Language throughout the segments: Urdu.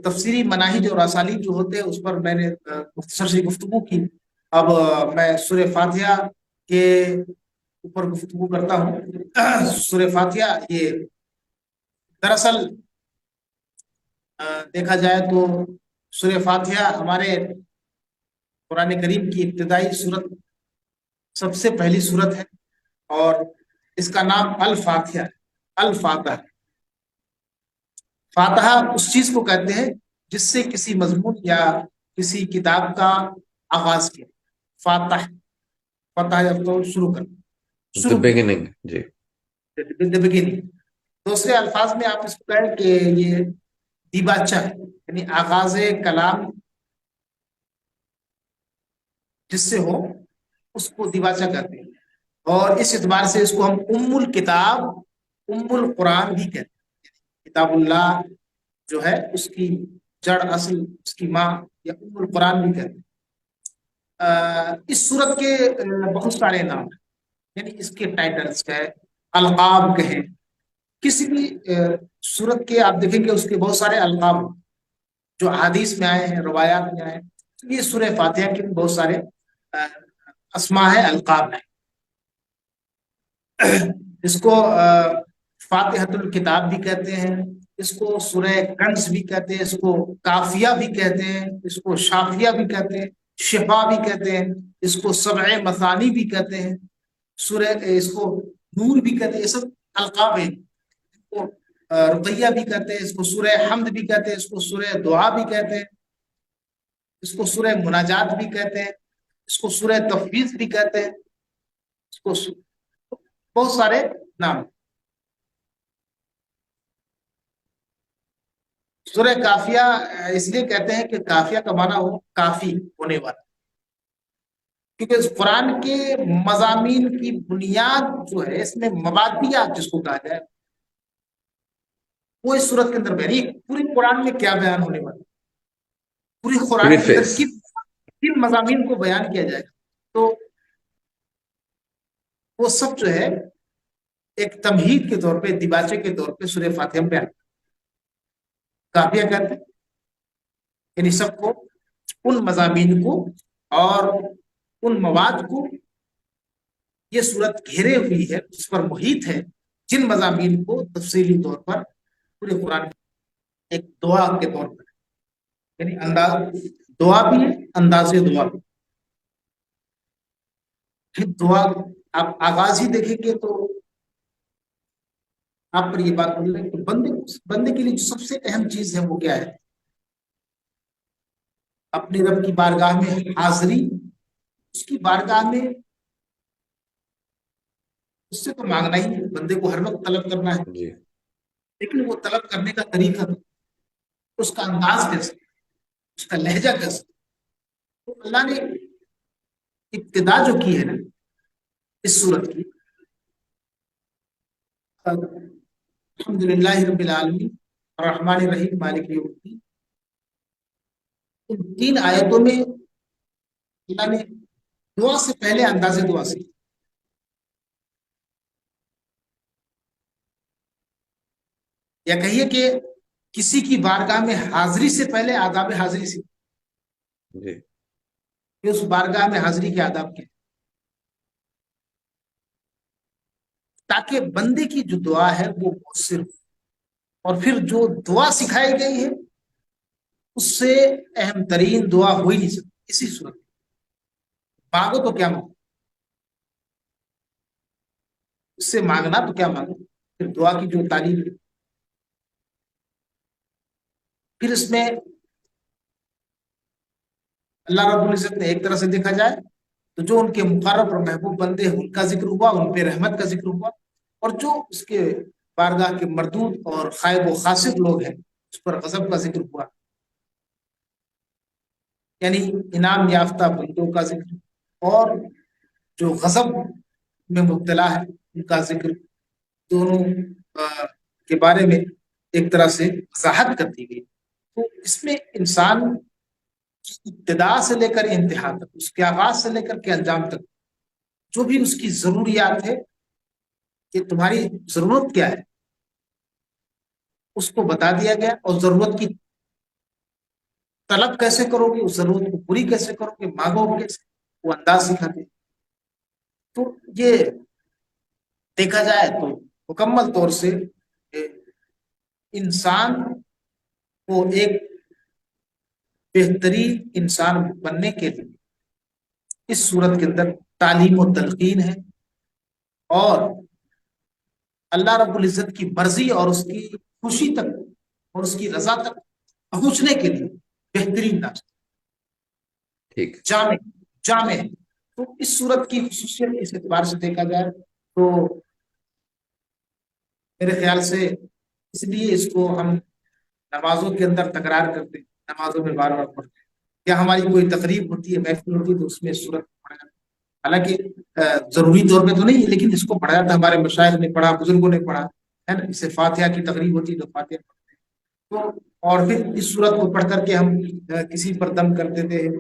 تفسیری مناہج اور اسالیب جو ہوتے ہیں اس پر میں نے مختصر سی گفتگو کی. اب میں سورہ فاتحہ کے اوپر گفتگو کرتا ہوں. سورہ فاتحہ یہ دراصل دیکھا جائے تو سورہ فاتحہ ہمارے قرآن کریم کی ابتدائی صورت، سب سے پہلی صورت ہے، اور اس کا نام الفاتحہ، الفاتحہ. فاتحہ اس چیز کو کہتے ہیں جس سے کسی مضمون یا کسی کتاب کا آغاز کیا. فاتح، فتح تو شروع کر، The شروع beginning. جی. بگننگ. دوسرے الفاظ میں آپ اس کو کہیں کہ یہ دیباچہ ہے، یعنی آغاز کلام جس سے ہو اس کو دیباچہ کہتے ہیں. اور اس اعتبار سے اس کو ہم ام الکتاب، ام القرآن بھی کہتے ہیں. کتاب اللہ جو ہے اس کی جڑ، اصل، اس کی ماں، یا ام القرآن بھی کہتے ہیں. اس صورت کے بہت سارے نام ہیں، یعنی اس کے ٹائٹلز کا ہے، القاب کہیں. کسی بھی صورت کے آپ دیکھیں گے اس کے بہت سارے القاب جو حدیث میں آئے ہیں، روایات میں آئے ہیں. یہ سورہ فاتحہ کے بہت سارے اسماء ہیں، القاب ہیں. اس کو فاتحۃ الکتاب بھی کہتے ہیں، اس کو سورہ کنز بھی کہتے ہیں، اس کو کافیہ بھی کہتے ہیں، اس کو شافیہ بھی کہتے ہیں، شفا بھی کہتے ہیں، اس کو سبع مثانی بھی کہتے ہیں، سورہ اس کو نور بھی کہتے ہیں. یہ سب القاب ہیں. اس کو رقیہ بھی کہتے ہیں، اس کو سورہ حمد بھی کہتے ہیں، اس کو سورہ دعا بھی کہتے ہیں، اس کو سورہ مناجات بھی کہتے ہیں، اس کو سورہ تفویض بھی کہتے ہیں، اس کو بہت سارے نام. سورہ کافیہ اس لیے کہتے ہیں کہ کافیہ کا معنی ہو کافی ہونے والا، کیونکہ اس قرآن کے مضامین کی بنیاد جو ہے، اس میں مبادیات جس کو کہا جائے، وہ اس صورت کے اندر بیان. پوری قرآن میں کیا بیان ہونے والا، پوری قرآن کے اندر کن مضامین کو بیان کیا جائے گا، تو وہ سب جو ہے ایک تمہید کے طور پہ، دیباچے کے طور پہ سورہ فاتحہ میں بیان کافیہ کہتے ہیں. یعنی سب کو، ان مضامین کو اور ان مواد کو یہ صورت گھیرے ہوئی ہے، اس پر محیط ہے، جن مضامین کو تفصیلی طور پر پورے قرآن ایک دعا کے طور پر، یعنی انداز دعا بھی ہے، انداز دعا بھی. پھر دعا آپ آغاز ہی دیکھیں گے تو آپ پر یہ بات بول رہے ہیں کہ بندے کے لیے جو سب سے اہم چیز ہے وہ کیا ہے؟ اپنے رب کی بارگاہ میں حاضری، اس کی بارگاہ میں اس سے تو مانگنا ہی ہے، بندے کو ہر وقت طلب کرنا ہے. جی. لیکن وہ طلب کرنے کا طریقہ، اس کا انداز کیسے، اس کا لہجہ کیسے. تو اللہ نے ابتدا جو کی ہے نا اس صورت کی، الحمد للہ رب العالمین الرحمن الرحیم مالک یوم الدین، ان 3 آیتوں میں اللہ نے دعا سے پہلے انداز دعا سے، یا کہیے کہ کسی کی بارگاہ میں حاضری سے پہلے آداب حاضری سے، جی. کہ اس بارگاہ میں حاضری کے آداب کے، تاکہ بندے کی جو دعا ہے وہ مؤثر ہو. اور پھر جو دعا سکھائی گئی ہے اس سے اہم ترین دعا ہو ہی نہیں سکتی. اسی صورت مانگو تو کیا مانگو، اس سے مانگنا تو کیا مانگو، پھر دعا کی جو تعلیم ہے. پھر اس میں اللہ رب العزت نے ایک طرح سے دیکھا جائے تو جو ان کے مقرب اور محبوب بندے ہیں ان کا ذکر ہوا، ان پہ رحمت کا ذکر ہوا، اور جو اس کے بارگاہ کے مردود اور خائب و خاسر لوگ ہیں اس پر غضب کا ذکر ہوا، یعنی انعام یافتہ بندوں کا ذکر اور جو غضب میں مبتلا ہے ان کا ذکر، دونوں کے بارے میں ایک طرح سے وضاحت کر دی گئی. تو اس میں انسان ابتدا سے لے کر انتہا تک، اس کے آغاز سے لے کر کے انجام تک، جو بھی اس کی ضروریات ہے کہ تمہاری ضرورت کیا ہے اس کو بتا دیا گیا، اور ضرورت کی طلب کیسے کرو گے، اس ضرورت کو پوری کیسے کرو گے، مانگو کیسے، وہ انداز سکھاتے ہیں۔ تو یہ دیکھا جائے تو مکمل طور سے انسان کو ایک بہترین انسان بننے کے لیے اس صورت کے اندر تعلیم و تلقین ہے، اور اللہ رب العزت کی مرضی اور اس کی خوشی تک اور اس کی رضا تک پہنچنے کے لیے بہترین راستہ، ٹھیک، جامع جامع ہے۔ تو اس صورت کی خصوصیت اس اعتبار سے دیکھا جائے تو میرے خیال سے اس لیے اس کو ہم نمازوں کے اندر تکرار کرتے ہیں، نمازوں میں بار بار پڑھتے ہیں، یا ہماری کوئی تقریب ہوتی ہے، محفل ہوتی ہے، تو اس میں صورت پڑھا جاتا ہے۔ حالانکہ ضروری طور پہ تو نہیں ہے، لیکن اس کو پڑھا جاتا ہے، ہمارے مشائخ نے پڑھا، بزرگوں نے پڑھا ہے نا۔ اس سے فاتحہ کی تقریب ہوتی ہے تو فاتحہ پڑھتے ہیں، تو اور پھر اس صورت کو پڑھ کر کے ہم کسی پر دم کر دیتے ہیں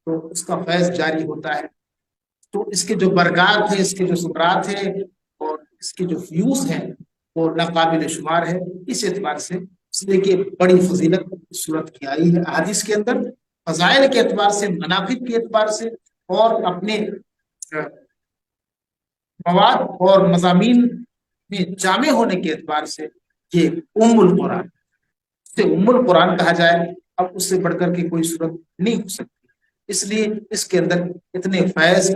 تو اس کا فیض جاری ہوتا ہے۔ تو اس کے جو برکات ہیں، اس کے جو ثمرات ہیں، اور اس کے جو فیوز ہیں، وہ ناقابل شمار ہے۔ اس اعتبار سے اس لیے کہ بڑی فضیلت صورت کی آئی ہے احادیث کے اندر، فضائل کے اعتبار سے، مناقب کے اعتبار سے، اور اپنے مواد اور مضامین میں جامع ہونے کے اعتبار سے یہ ام القرآن، سے ام القرآن کہا جائے، اب اس سے بڑھ کر کے کوئی صورت نہیں ہو سکتی۔ اس لیے اس کے اندر اتنے فیض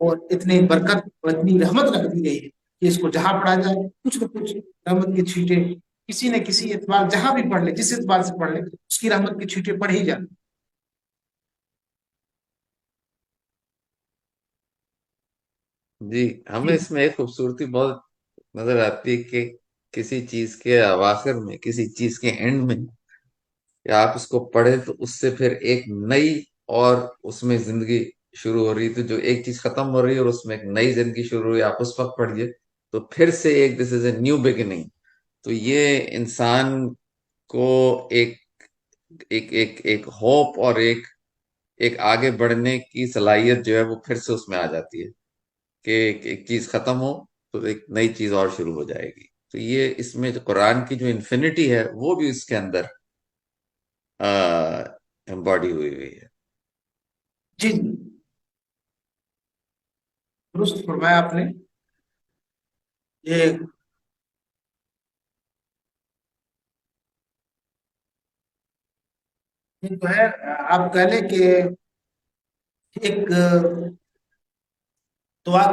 اور اتنی برکت اور اتنی رحمت رکھ دی گئی ہے کہ اس کو جہاں پڑھا جائے کچھ نہ کچھ رحمت کی چھینٹیں کسی نہ کسی اعتبار، جہاں بھی پڑھ لے، جس اعتبار سے پڑھ لے، اس کی رحمت کی چھینٹیں پڑھ ہی جاتی۔ جی، ہمیں اس میں ایک خوبصورتی بہت نظر آتی ہے کہ کسی چیز کے اواخر میں، کسی چیز کے اینڈ میں، کہ آپ اس کو پڑھیں تو اس سے پھر ایک نئی اور اس میں زندگی شروع ہو رہی، تو جو ایک چیز ختم ہو رہی ہے اور اس میں ایک نئی زندگی شروع ہو رہی ہے، آپ اس وقت پڑھیے تو پھر سے ایک دس از اے نیو بگننگ۔ تو یہ انسان کو ایک ایک ایک ایک ہوپ اور ایک آگے بڑھنے کی صلاحیت جو ہے وہ پھر سے اس میں آ جاتی ہے کہ ایک چیز ختم ہو تو ایک نئی چیز اور شروع ہو جائے گی۔ تو یہ اس میں جو قرآن کی جو انفینٹی ہے وہ بھی اس کے اندر امباڈی ہوئی ہے۔ جی جی، درست فرمایا آپ نے۔ یہ جو ہے، آپ کہہ لیں کہ ایک دعا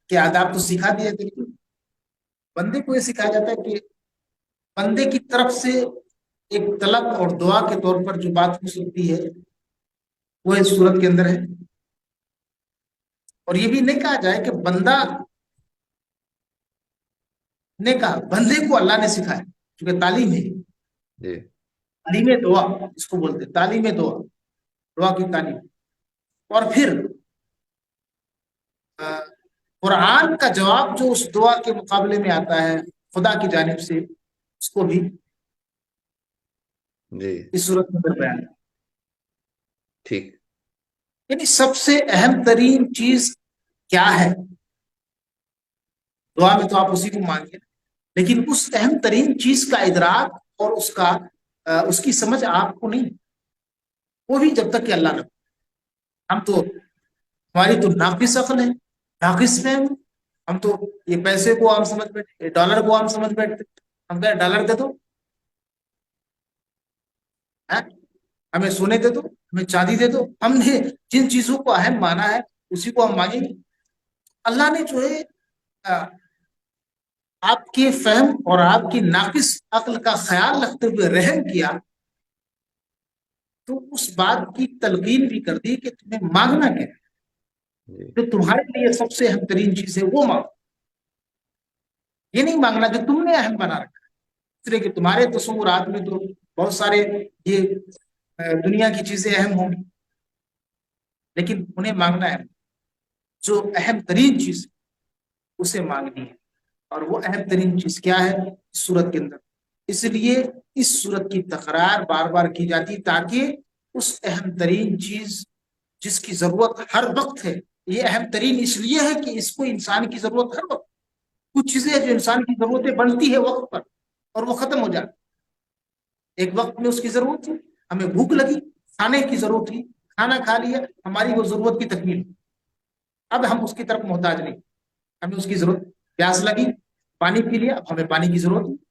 کے آداب تو سکھا دیے تھے، لیکن بندے کو یہ سکھایا جاتا ہے کہ بندے کی طرف سے ایک طلب اور دعا کے طور پر جو بات ہو سکتی ہے وہ اس صورت کے اندر ہے۔ اور یہ بھی نہیں کہا جائے کہ بندہ نے کہا، بندے کو اللہ نے سکھایا، کیونکہ تعلیم ہے، جی تعلیم دعا اس کو بولتے ہیں، تعلیم دعا، دعا کی تعلیم۔ اور پھر قرآن کا جواب جو اس دعا کے مقابلے میں آتا ہے خدا کی جانب سے، اس کو بھی جی اس صورت میں بیان ہے۔ ٹھیک، یعنی سب سے اہم ترین چیز کیا ہے؟ دعا میں تو آپ اسی کو مانگیں، لیکن اس اہم ترین چیز کا ادراک اور اس کی سمجھ آپ کو نہیں، وہ بھی جب تک کہ اللہ نہ، ہم تو، ہماری تو ناقص عقل ہے، ناقص فہم، ہم تو یہ پیسے کو عام سمجھ بیٹھے، یہ ڈالر کو عام سمجھ بیٹھتے، ہم کہیں ڈالر دے دو، ہمیں سونے دے دو، ہمیں چاندی دے دو، ہم نے جن چیزوں کو اہم مانا ہے اسی کو ہم مانگیں گے۔ اللہ نے جو ہے آپ کے فہم اور آپ کی ناقص عقل کا خیال رکھتے ہوئے رحم کیا، تو اس بات کی تلقین بھی کر دی کہ تمہیں مانگنا کیا ہے، جی جو تمہارے لیے سب سے اہم ترین چیز ہے وہ مانگو، یہ نہیں مانگنا جو تم نے اہم بنا رکھا ہے۔ اس لیے کہ تمہارے تصورات میں تو بہت سارے یہ دنیا کی چیزیں اہم ہوں گی، لیکن انہیں مانگنا ہے جو اہم ترین چیز اسے مانگنی ہے۔ اور وہ اہم ترین چیز کیا ہے اس صورت کے اندر؟ اس لیے اس صورت کی تکرار بار بار کی جاتی تاکہ اس اہم ترین چیز جس کی ضرورت ہر وقت ہے، یہ اہم ترین اس لیے ہے کہ اس کو انسان کی ضرورت ہر وقت، کچھ چیزیں جو انسان کی ضرورتیں بنتی ہے وقت پر اور وہ ختم ہو جاتی، ایک وقت میں اس کی ضرورت ہے، ہمیں بھوک لگی، کھانے کی ضرورت تھی، کھانا کھا لیا، ہماری وہ ضرورت کی تکمیل، اب ہم اس کی طرف محتاج نہیں، ہمیں اس کی ضرورت، پیاس لگی پانی پی لیا، اب ہمیں پانی کی ضرورت نہیں،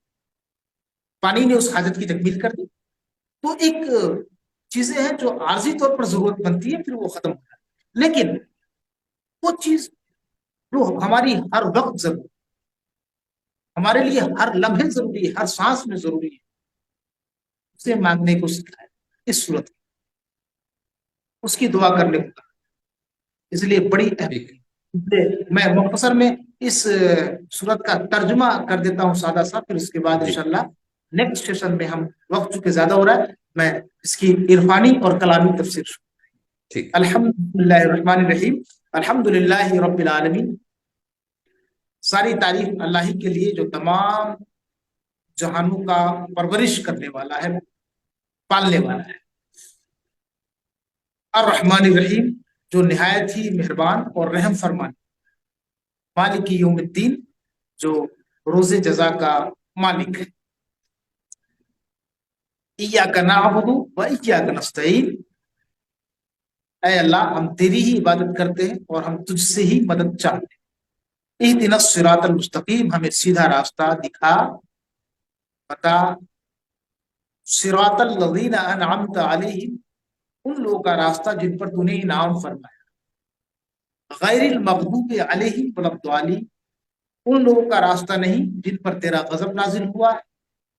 پانی نے اس حاجت کی تکمیل کر دی۔ تو ایک چیزیں ہیں جو عارضی طور پر ضرورت بنتی ہے، پھر وہ ختم ہو جاتی ہے، لیکن وہ چیز جو ہماری ہر وقت ضروری، ہمارے لیے ہر لمحے ضروری ہے، ہر سانس میں ضروری ہے، اسے مانگنے کو سکھایا اس صورت میں، اس کی دعا کرنے کو کہا۔ اس لیے بڑی اہم، ٹھیک میں مختصر میں اس صورت کا ترجمہ کر دیتا ہوں سادہ سا، پھر اس کے بعد جی انشاءاللہ نیکسٹ سیشن میں ہم، وقت چونکہ زیادہ ہو رہا ہے، میں اس کی عرفانی اور کلامی تفسیر شروع۔ ٹھیک الحمد للہ الرحمن الرحیم، الحمد للہ رب العالمین، ساری تعریف اللہ ہی کے لیے جو تمام جہانوں کا پرورش کرنے والا ہے، پالنے والا ہے۔ الرحمن الرحیم، جو نہایت ہی مہربان اور رحم فرمان، مالک یوم الدین، جو روز جزا کا مالک ہے۔ ایاک نعبد و ایاک نستعین، اے اللہ ہم تیری ہی عبادت کرتے ہیں اور ہم تجھ سے ہی مدد چاہتے ہیں۔ اہدنا الصراط المستقیم، ہمیں سیدھا راستہ دکھا، بتا۔ صراط الذین انعمت علیہم، ان لوگوں کا راستہ جن پر تو نے انعام فرمایا، غیر المغضوب علیہم ولا الضالین، ان لوگوں کا راستہ نہیں جن پر تیرا غضب نازل ہوا ہے،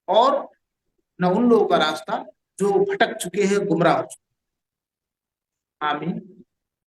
اور نہ ان لوگوں کا راستہ جو بھٹک چکے ہیں، گمراہ ہو چکے ہیں۔ آمین۔